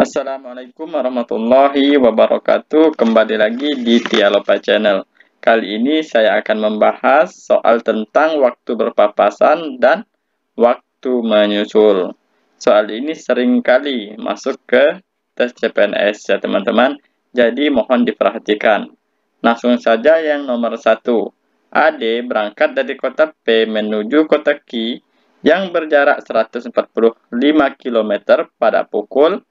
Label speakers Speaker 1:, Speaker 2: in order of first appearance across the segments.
Speaker 1: Assalamualaikum warahmatullahi wabarakatuh. Kembali lagi di Tialopa Channel. Kali ini saya akan membahas soal tentang waktu berpapasan dan waktu menyusul. Soal ini sering kali masuk ke tes CPNS ya teman-teman. Jadi mohon diperhatikan. Langsung saja yang nomor 1. AD berangkat dari kota P menuju kota Q yang berjarak 145 km pada pukul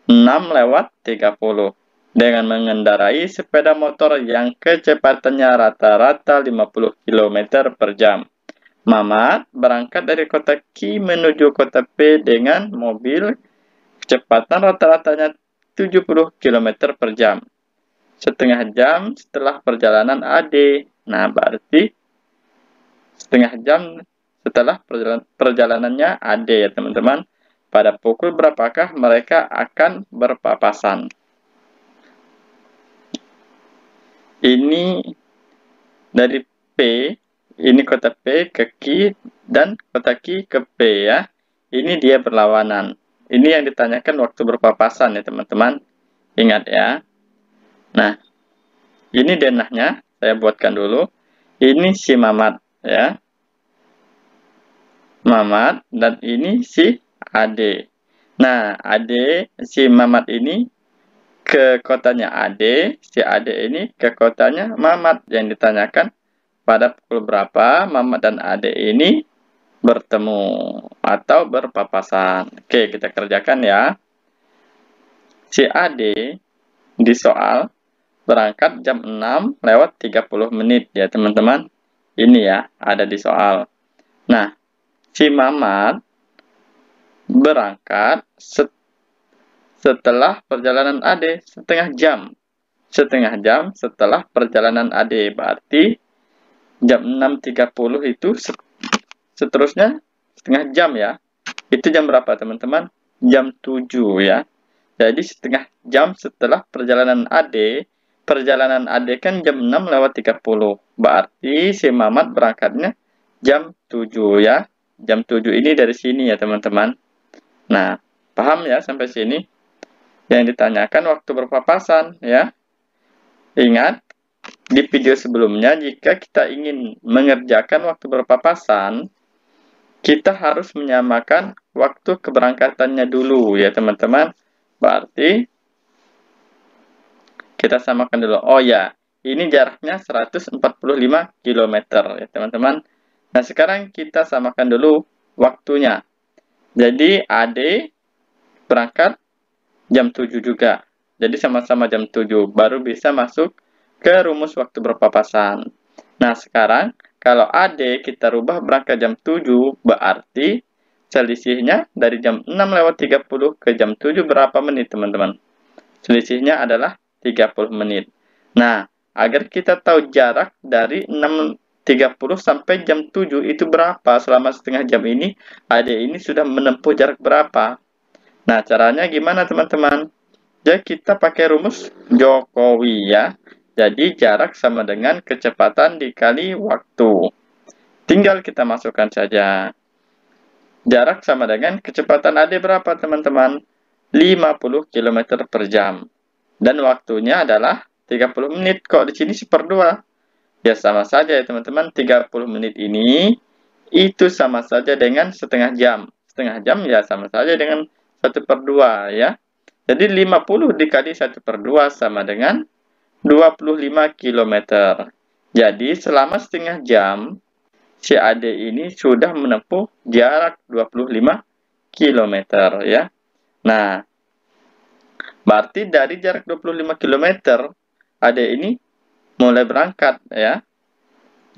Speaker 1: 6:30 dengan mengendarai sepeda motor yang kecepatannya rata-rata 50 km per jam. Mamat berangkat dari kota Q menuju kota P dengan mobil kecepatan rata-ratanya 70 km per jam. Setengah jam setelah perjalanan AD. Nah, berarti setengah jam setelah perjalanannya AD ya teman-teman. Pada pukul berapakah mereka akan berpapasan? Ini dari P, ini kota P ke Q, dan kota Q ke P ya. Ini dia berlawanan. Ini yang ditanyakan waktu berpapasan ya teman-teman. Ingat ya. Nah, ini denahnya. Saya buatkan dulu. Ini si Mamat ya. Mamat, dan ini si Ade. Nah, Ade, si Mamat ini ke kotanya Ade, si Ade ini ke kotanya Mamat. Yang ditanyakan pada pukul berapa Mamat dan Ade ini bertemu atau berpapasan. Oke, kita kerjakan ya. Si Ade di soal berangkat jam 6:30 ya teman-teman. Ini ya, ada di soal. Nah, si Mamat berangkat setelah perjalanan AD setengah jam. Setengah jam setelah perjalanan AD. Berarti jam 6:30 itu seterusnya setengah jam ya. Itu jam berapa teman-teman? Jam 7 ya. Jadi setengah jam setelah perjalanan AD. Perjalanan AD kan jam 6:30. Berarti si Mamat berangkatnya jam 7 ya. Jam 7 ini dari sini ya teman-teman. Nah, paham ya sampai sini? Yang ditanyakan waktu berpapasan ya. Ingat, di video sebelumnya jika kita ingin mengerjakan waktu berpapasan, kita harus menyamakan waktu keberangkatannya dulu ya teman-teman. Berarti kita samakan dulu. Oh ya, ini jaraknya 145 km ya teman-teman. Nah, sekarang kita samakan dulu waktunya. Jadi AD berangkat jam 7 juga. Jadi sama-sama jam 7 baru bisa masuk ke rumus waktu berpapasan. Nah, sekarang kalau AD kita rubah berangkat jam 7 berarti selisihnya dari jam 6:30 ke jam 7 berapa menit, teman-teman? Selisihnya adalah 30 menit. Nah, agar kita tahu jarak dari 6:30 sampai jam 7 itu berapa selama setengah jam ini, AD ini sudah menempuh jarak berapa? Nah, caranya gimana teman-teman? Jadi kita pakai rumus Jokowi ya. Jadi jarak sama dengan kecepatan dikali waktu. Tinggal kita masukkan saja. Jarak sama dengan kecepatan AD berapa teman-teman? 50 km per jam. Dan waktunya adalah 30 menit. Kok di sini 1/2? Ya sama saja ya teman-teman. 30 menit ini itu sama saja dengan setengah jam. Setengah jam ya sama saja dengan 1/2 ya. Jadi 50 dikali 1/2 sama dengan 25 km. Jadi selama setengah jam, si AD ini sudah menempuh jarak 25 km ya. Nah, berarti dari jarak 25 km, AD ini mulai berangkat ya.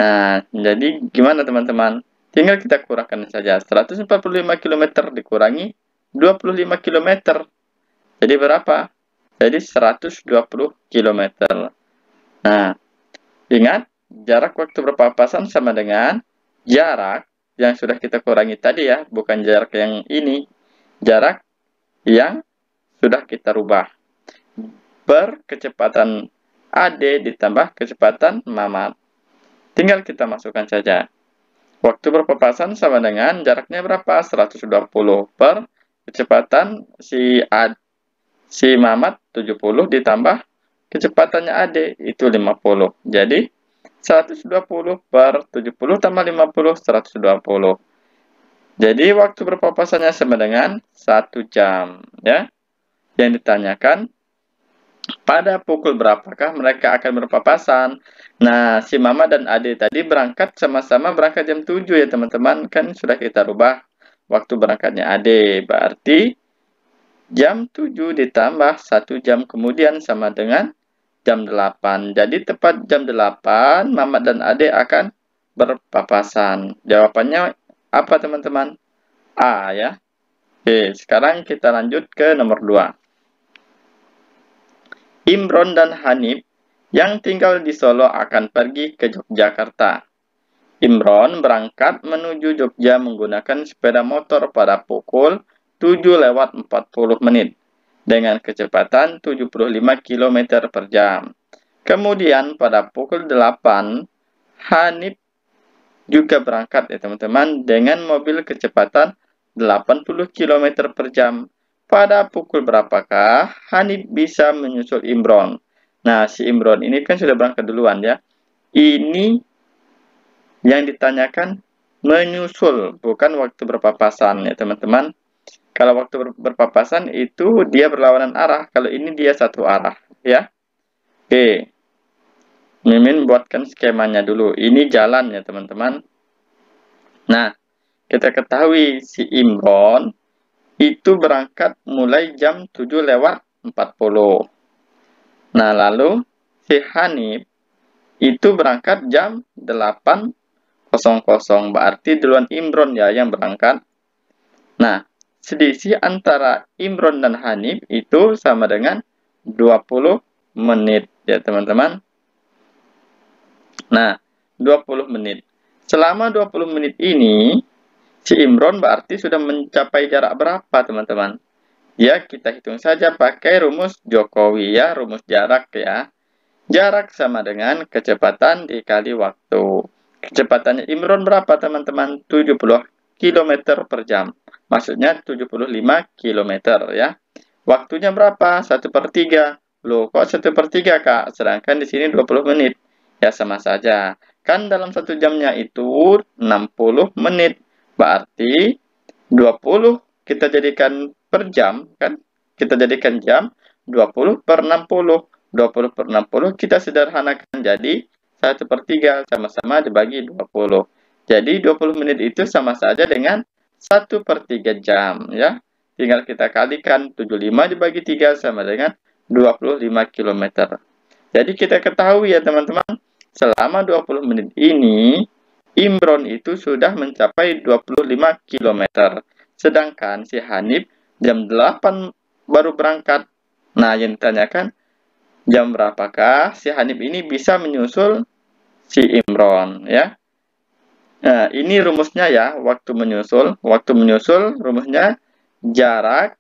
Speaker 1: Nah, jadi gimana teman-teman? Tinggal kita kurangkan saja. 145 km dikurangi 25 km. Jadi berapa? Jadi 120 km. Nah, ingat, jarak waktu berpapasan sama dengan jarak yang sudah kita kurangi tadi ya, bukan jarak yang ini. Jarak yang sudah kita rubah. Per kecepatan AD ditambah kecepatan Mamat. Tinggal kita masukkan saja. Waktu berpapasan sama dengan jaraknya berapa? 120 per kecepatan si Si Mamat 70 ditambah kecepatannya Ade itu 50. Jadi 120 per 70 tambah 50, 120. Jadi waktu berpapasannya sama dengan 1 jam. Ya. Yang ditanyakan, pada pukul berapakah mereka akan berpapasan? Nah, si Mama dan Ade tadi berangkat sama-sama berangkat jam 7 ya teman-teman. Kan sudah kita rubah waktu berangkatnya Ade. Berarti jam 7 ditambah 1 jam kemudian sama dengan jam 8. Jadi tepat jam 8, Mama dan Ade akan berpapasan. Jawabannya apa teman-teman? A ya. Oke, sekarang kita lanjut ke nomor 2. Imron dan Hanif yang tinggal di Solo akan pergi ke Yogyakarta. Imron berangkat menuju Jogja menggunakan sepeda motor pada pukul 7:40 dengan kecepatan 75 km per jam. Kemudian pada pukul 8, Hanif juga berangkat ya teman-teman dengan mobil kecepatan 80 km per jam. Pada pukul berapakah Hanif bisa menyusul Imron? Nah, si Imron ini kan sudah berangkat duluan ya. Ini yang ditanyakan menyusul, bukan waktu berpapasan ya teman-teman. Kalau waktu berpapasan itu dia berlawanan arah, kalau ini dia satu arah ya. Oke, Mimin buatkan skemanya dulu. Ini jalan ya teman-teman. Nah, kita ketahui si Imron itu berangkat mulai jam 7:40. Nah, lalu si Hanif itu berangkat jam 8:00. Berarti duluan Imron ya yang berangkat. Nah, selisih antara Imron dan Hanif itu sama dengan 20 menit ya teman-teman. Nah, 20 menit. Selama 20 menit ini, si Imron berarti sudah mencapai jarak berapa teman-teman? Ya, kita hitung saja pakai rumus Jokowi ya, rumus jarak ya. Jarak sama dengan kecepatan dikali waktu. Kecepatannya Imron berapa teman-teman? 70 km per jam. Maksudnya 75 km ya. Waktunya berapa? 1/3. Loh, kok 1/3 Kak? Sedangkan di sini 20 menit. Ya sama saja. Kan dalam 1 jamnya itu 60 menit. Berarti 20 kita jadikan per jam kan? Kita jadikan jam 20 per 60. 20 per 60 kita sederhanakan jadi 1/3 sama-sama dibagi 20. Jadi 20 menit itu sama saja dengan 1/3 jam ya. Tinggal kita kalikan 75 dibagi 3 sama dengan 25 km. Jadi kita ketahui ya teman-teman, selama 20 menit ini Imron itu sudah mencapai 25 km. Sedangkan si Hanif jam 8 baru berangkat. Nah, yang ditanyakan jam berapakah si Hanif ini bisa menyusul si Imron ya. Nah, ini rumusnya ya, waktu menyusul. Waktu menyusul rumusnya jarak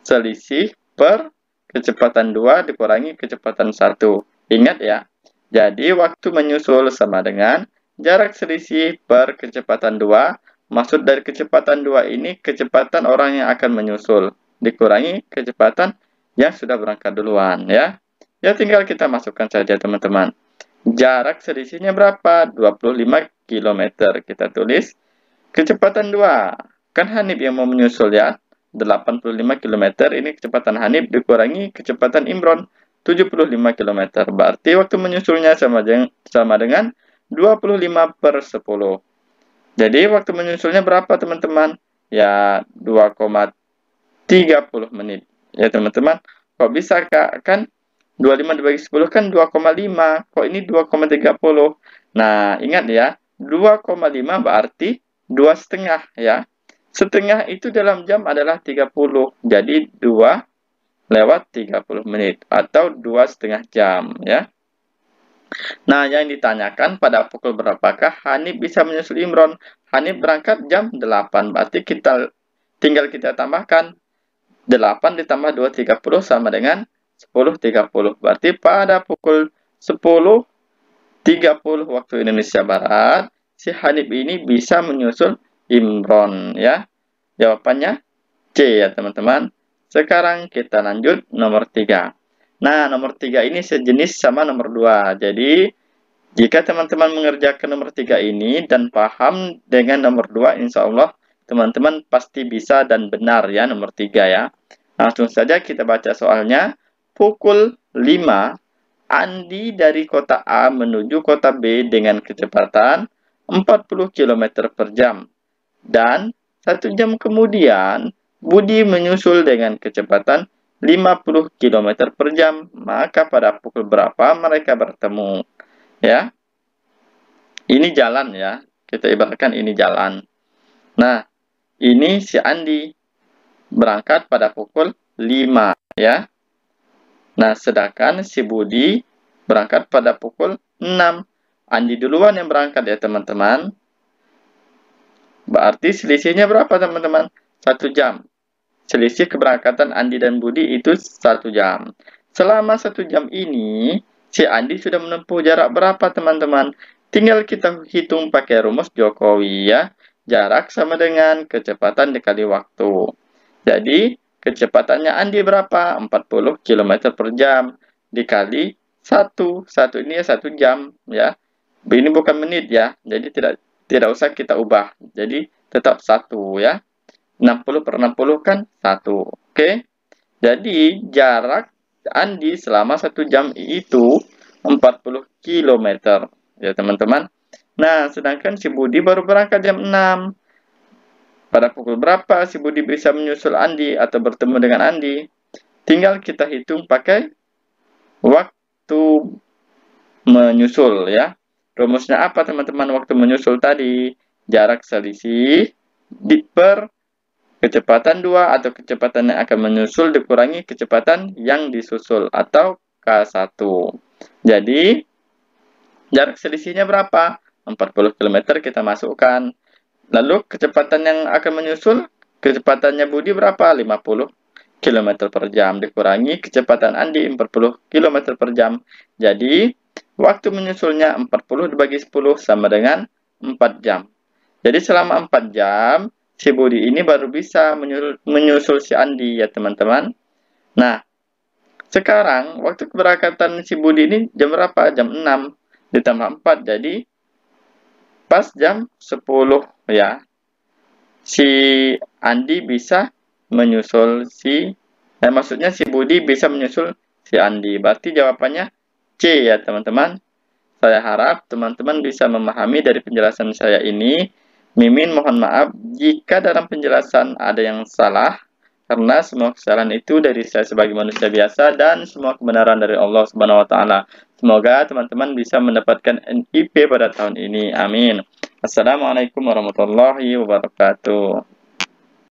Speaker 1: selisih per kecepatan 2 dikurangi kecepatan 1. Ingat ya. Jadi waktu menyusul sama dengan jarak selisih per kecepatan 2. Maksud dari kecepatan 2 ini kecepatan orang yang akan menyusul dikurangi kecepatan yang sudah berangkat duluan ya. Ya tinggal kita masukkan saja teman-teman. Jarak selisihnya berapa? 25 km. Kita tulis kecepatan 2. Kan Hanif yang mau menyusul ya. 85 km ini kecepatan Hanif dikurangi kecepatan Imron 75 km. Berarti waktu menyusulnya sama dengan 25/10. Jadi waktu menyusulnya berapa teman-teman? Ya 2,30 menit. Ya teman-teman. Kok bisa Kak? Kan 25 dibagi 10 kan 2,5. Kok ini 2,30? Nah, ingat ya. 2,5 berarti 2,5 ya. Setengah itu dalam jam adalah 30. Jadi 2/30 menit. Atau 2,5 jam ya. Nah, yang ditanyakan pada pukul berapakah Hanif bisa menyusul Imron? Hanif berangkat jam 8. Berarti tinggal kita tambahkan 8 ditambah 2,30 sama dengan 10.30. Berarti pada pukul 10.30 waktu Indonesia Barat, si Hanif ini bisa menyusul Imron ya. Jawabannya C ya teman-teman. Sekarang kita lanjut nomor 3. Nah, nomor 3 ini sejenis sama nomor 2. Jadi, jika teman-teman mengerjakan nomor 3 ini dan paham dengan nomor 2, insya Allah teman-teman pasti bisa dan benar ya nomor 3 ya. Langsung saja kita baca soalnya. Pukul 5, Andi dari kota A menuju kota B dengan kecepatan 40 km per jam. Dan 1 jam kemudian, Budi menyusul dengan kecepatan 50 km per jam. Maka pada pukul berapa mereka bertemu? Ya, ini jalan ya. Kita ibaratkan ini jalan. Nah, ini si Andi berangkat pada pukul 5 ya. Nah, sedangkan si Budi berangkat pada pukul 6. Andi duluan yang berangkat ya teman-teman. Berarti selisihnya berapa teman-teman? 1 jam. Selisih keberangkatan Andi dan Budi itu 1 jam. Selama 1 jam ini, si Andi sudah menempuh jarak berapa teman-teman? Tinggal kita hitung pakai rumus Jokowi ya. Jarak sama dengan kecepatan dikali waktu. Jadi, kecepatannya Andi berapa? 40 km per jam. Dikali 1. 1 ini ya 1 jam ya. Ini bukan menit ya. Jadi tidak usah kita ubah. Jadi tetap 1 ya. 60 per 60 kan 1. Oke. Jadi jarak Andi selama 1 jam itu 40 km. Ya teman-teman. Nah, sedangkan si Budi baru berangkat jam 6. Pada pukul berapa si Budi bisa menyusul Andi atau bertemu dengan Andi? Tinggal kita hitung pakai waktu menyusul ya. Rumusnya apa teman-teman waktu menyusul tadi? Jarak selisih per kecepatan 2 atau kecepatan yang akan menyusul dikurangi kecepatan yang disusul atau K1. Jadi, jarak selisihnya berapa? 40 km kita masukkan. Lalu kecepatan yang akan menyusul, kecepatannya Budi berapa? 50 km per jam. Dikurangi kecepatan Andi 40 km per jam. Jadi, waktu menyusulnya 40 dibagi 10 sama dengan 4 jam. Jadi, selama 4 jam, si Budi ini baru bisa menyusul si Andi ya teman-teman. Nah, sekarang waktu keberangkatan si Budi ini jam berapa? Jam 6 ditambah 4. Jadi, pas jam 10 ya, si Andi bisa menyusul maksudnya si Budi bisa menyusul si Andi. Berarti jawabannya C ya teman-teman. Saya harap teman-teman bisa memahami dari penjelasan saya ini. Mimin mohon maaf jika dalam penjelasan ada yang salah, karena semua kesalahan itu dari saya sebagai manusia biasa dan semua kebenaran dari Allah Subhanahu wa taala. Semoga teman-teman bisa mendapatkan NIP pada tahun ini. Amin. Assalamualaikum warahmatullahi wabarakatuh.